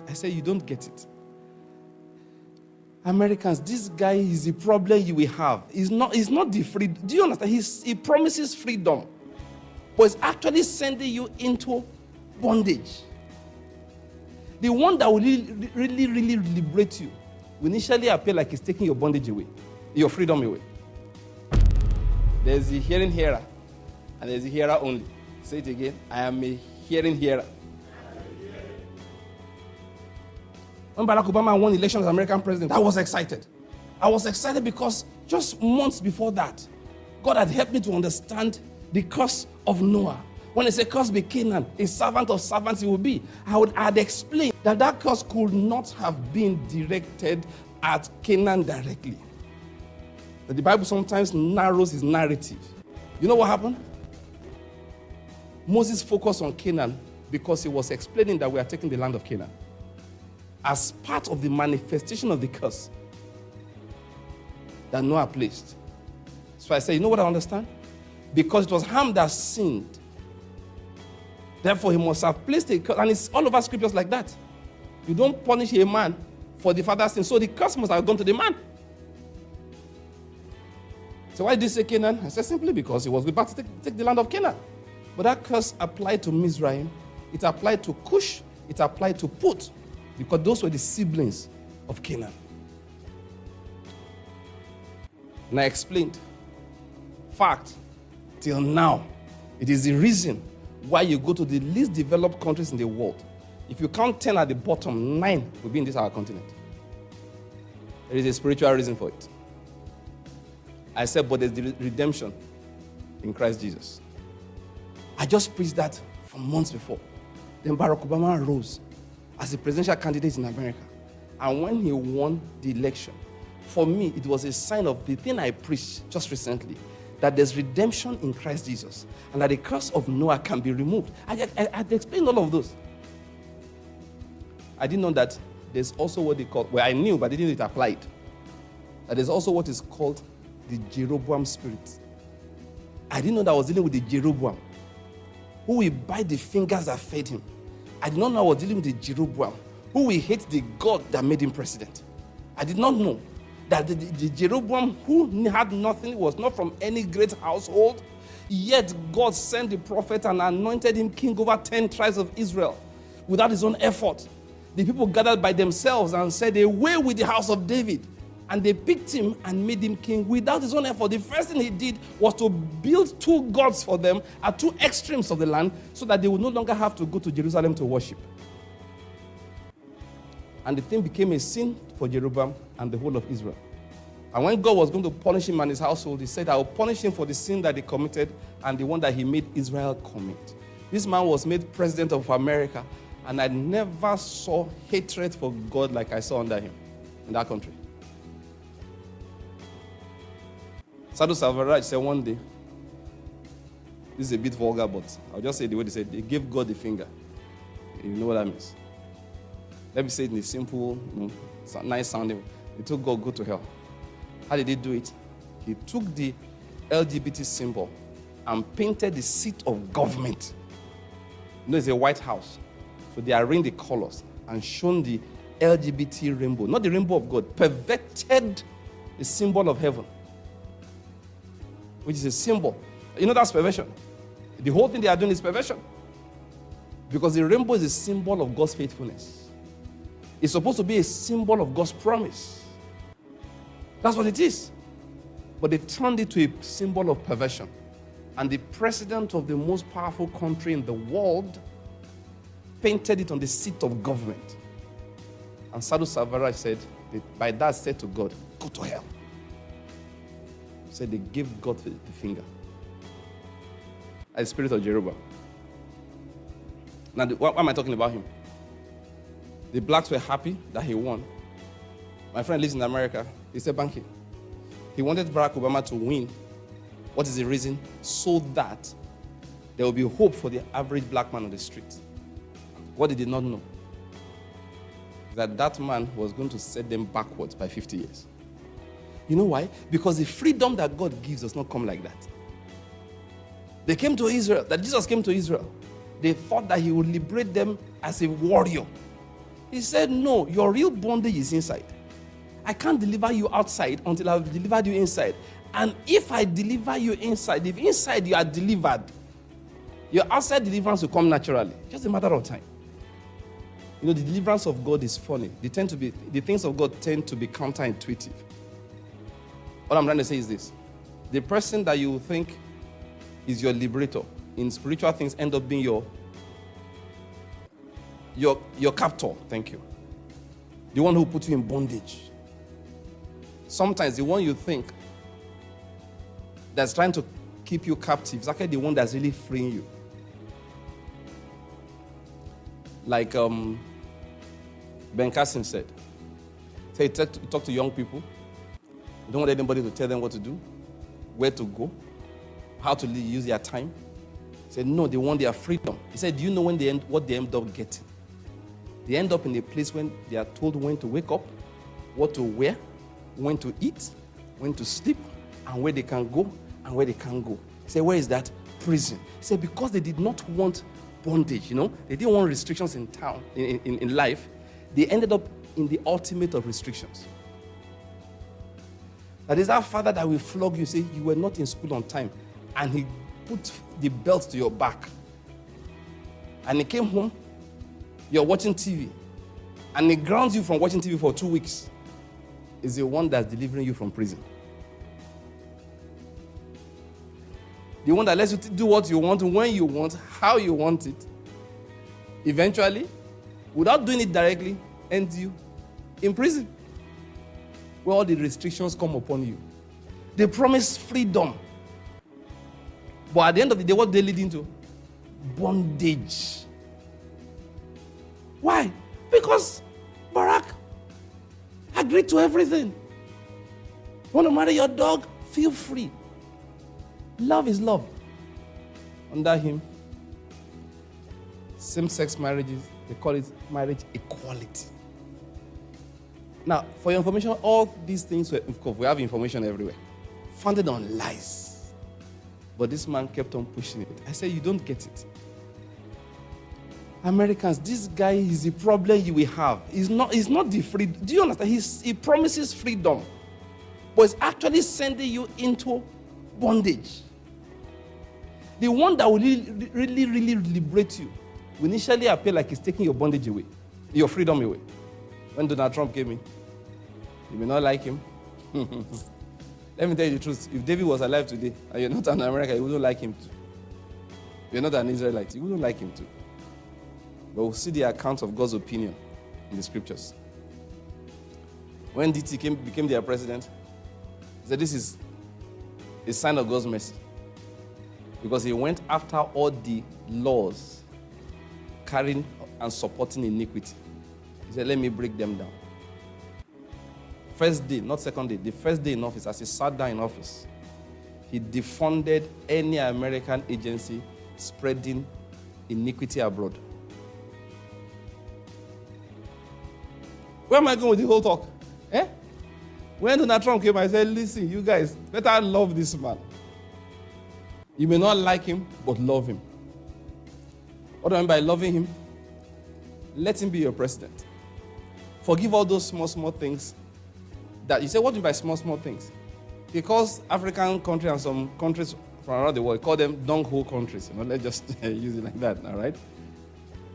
I said, you don't get it. Americans, this guy is the problem you will have. It's not the freedom. Do you understand? He promises freedom, but it's actually sending you into bondage. The one that will really liberate you will initially appear like it's taking your bondage away, your freedom away. There's the hearing hearer, and there's the hearer only. Say it again. I am a hearing hearer. When Barack Obama won election as American president, I was excited. I was excited because just months before that, God had helped me to understand the curse of Noah. When it's a curse be Canaan, a servant of servants he will be. I had explained that curse could not have been directed at Canaan directly. That the Bible sometimes narrows his narrative. You know what happened? Moses focused on Canaan because he was explaining that we are taking the land of Canaan as part of the manifestation of the curse that Noah placed. So I say, you know what I understand? Because it was Ham that sinned. Therefore, he must have placed a curse. And it's all over scriptures like that. You don't punish a man for the father's sin. So the curse must have gone to the man. So why did he say Canaan? I said simply because he was about to take the land of Canaan. But that curse applied to Mizraim. It applied to Cush. It applied to Put. Because those were the siblings of Canaan. And I explained. Fact, till now, it is the reason why you go to the least developed countries in the world. If you count 10 at the bottom, 9 will be in this our continent. There is a spiritual reason for it. I said, but there's the redemption in Christ Jesus. I just preached that for months before. Then Barack Obama rose as a presidential candidate in America. And when he won the election, for me, it was a sign of the thing I preached just recently, that there's redemption in Christ Jesus, and that the curse of Noah can be removed. I explained all of those. I didn't know that there's also what they call, well, I knew, but I didn't know it applied. That there's also what is called the Jeroboam spirit. I didn't know that I was dealing with the Jeroboam, who will bite the fingers that fed him. I did not know I was dealing with the Jeroboam, who will hate the God that made him president. I did not know that the Jeroboam, who had nothing, was not from any great household, yet God sent the prophet and anointed him king over 10 tribes of Israel without his own effort. The people gathered by themselves and said, away with the house of David. And they picked him and made him king without his own effort. The first thing he did was to build 2 gods for them at 2 extremes of the land so that they would no longer have to go to Jerusalem to worship. And the thing became a sin for Jeroboam and the whole of Israel. And when God was going to punish him and his household, he said, I will punish him for the sin that he committed and the one that he made Israel commit. This man was made president of America, and I never saw hatred for God like I saw under him in that country. Sadhu Salvaraj said one day, this is a bit vulgar, but I'll just say the way they said, they gave God the finger. You know what that means? Let me say it in a simple, nice sounding way. They told God, go to hell. How did he do it? He took the LGBT symbol and painted the seat of government. It's a White House. So they arranged the colors and shown the LGBT rainbow, not the rainbow of God, perverted the symbol of heaven, which is a symbol. You know that's perversion. The whole thing they are doing is perversion. Because the rainbow is a symbol of God's faithfulness. It's supposed to be a symbol of God's promise. That's what it is. But they turned it to a symbol of perversion. And the president of the most powerful country in the world painted it on the seat of government. And Sadhu Salvaraj said, by that said to God, go to hell. Said they gave God the finger. As the spirit of Jeroboam. Now, why am I talking about him? The blacks were happy that he won. My friend lives in America. He said, Bankole. He wanted Barack Obama to win. What is the reason? So that there will be hope for the average black man on the street. What he did not know, that man was going to set them backwards by 50 years. You know why? Because the freedom that God gives does not come like that. They came to Israel, that Jesus came to Israel. They thought that he would liberate them as a warrior. He said, no, your real bondage is inside. I can't deliver you outside until I've delivered you inside. And if I deliver you inside, if inside you are delivered, your outside deliverance will come naturally. Just a matter of time. You know, the deliverance of God is funny. The things of God tend to be counterintuitive. All I'm trying to say is this. The person that you think is your liberator in spiritual things end up being your captor. Thank you. The one who put you in bondage. Sometimes the one you think that's trying to keep you captive is actually the one that's really freeing you. Like Ben Carson said. He talk to young people. You don't want anybody to tell them what to do, where to go, how to use their time. He said, no, they want their freedom. He said, do you know what they end up getting? They end up in a place when they are told when to wake up, what to wear, when to eat, when to sleep, and where they can go and where they can't go. He said, where is that? Prison. He said, because they did not want bondage, they didn't want restrictions in town, in life, they ended up in the ultimate of restrictions. That is our father that will flog you, say, you were not in school on time, and he put the belt to your back. And he came home, you're watching TV, and he grounds you from watching TV for 2 weeks. Is the one that's delivering you from prison. The one that lets you do what you want, when you want, how you want it. Eventually, without doing it directly, ends you in prison, where all the restrictions come upon you. They promise freedom. But at the end of the day, what they lead into? Bondage. Why? Because Barack agreed to everything. Want to marry your dog? Feel free. Love is love. Under him, same-sex marriages, they call it marriage equality. Now, for your information, all these things, of course, we have information everywhere, founded on lies. But this man kept on pushing it. I said, you don't get it. Americans, this guy is the problem you will have. He's not the freedom. Do you understand? He promises freedom, but it's actually sending you into bondage. The one that will really, really liberate you will initially appear like he's taking your bondage away, your freedom away. When Donald Trump came in, you may not like him. Let me tell you the truth. If David was alive today and you're not an American, you wouldn't like him too. You're not an Israelite, you wouldn't like him too. But we'll see the account of God's opinion in the scriptures. When DT became their president, he said this is a sign of God's mercy. Because he went after all the laws carrying and supporting iniquity. He said, let me break them down. First day, not second day, the first day in office, as he sat down in office, he defunded any American agency spreading iniquity abroad. Where am I going with the whole talk? When Donald Trump came, I said, listen, you guys, better love this man. You may not like him, but love him. What do I mean by loving him? Let him be your president. Forgive all those small things. That you say, what do you mean by small things? Because African countries and some countries from around the world call them dung-hole countries. Let's just use it like that, all right?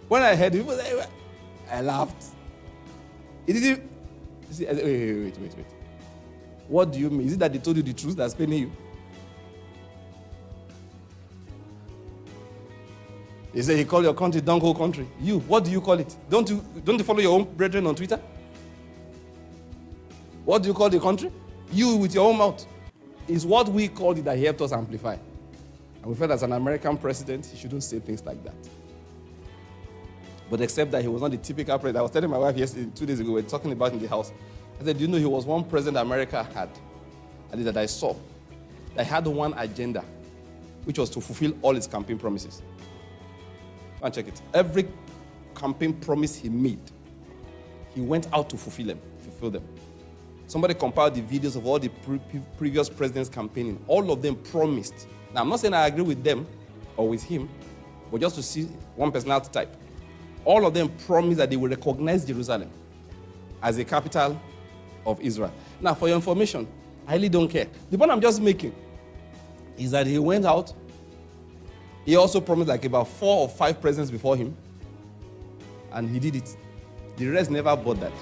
When I heard people say, I laughed. It didn't. Wait. What do you mean? Is it that they told you the truth that's paining you? He said he called your country dung-hole country. You, what do you call it? Don't you follow your own brethren on Twitter? What do you call the country? You with your own mouth. It's what we called it that he helped us amplify. And we felt as an American president, he shouldn't say things like that. But except that he was not the typical president. I was telling my wife yesterday, 2 days ago, we were talking about in the house. I said, do you know he was one president America had, and that I saw, that had one agenda, which was to fulfill all his campaign promises. Go and check it. Every campaign promise he made, he went out to fulfill them. Somebody compiled the videos of all the previous presidents campaigning. All of them promised. Now, I'm not saying I agree with them or with him, but just to see one personality type. all of them promised that they will recognize Jerusalem as the capital of Israel. Now, for your information, I really don't care. The point I'm just making is that he went out. He also promised like about 4 or 5 presidents before him, and he did it. The rest never bought that.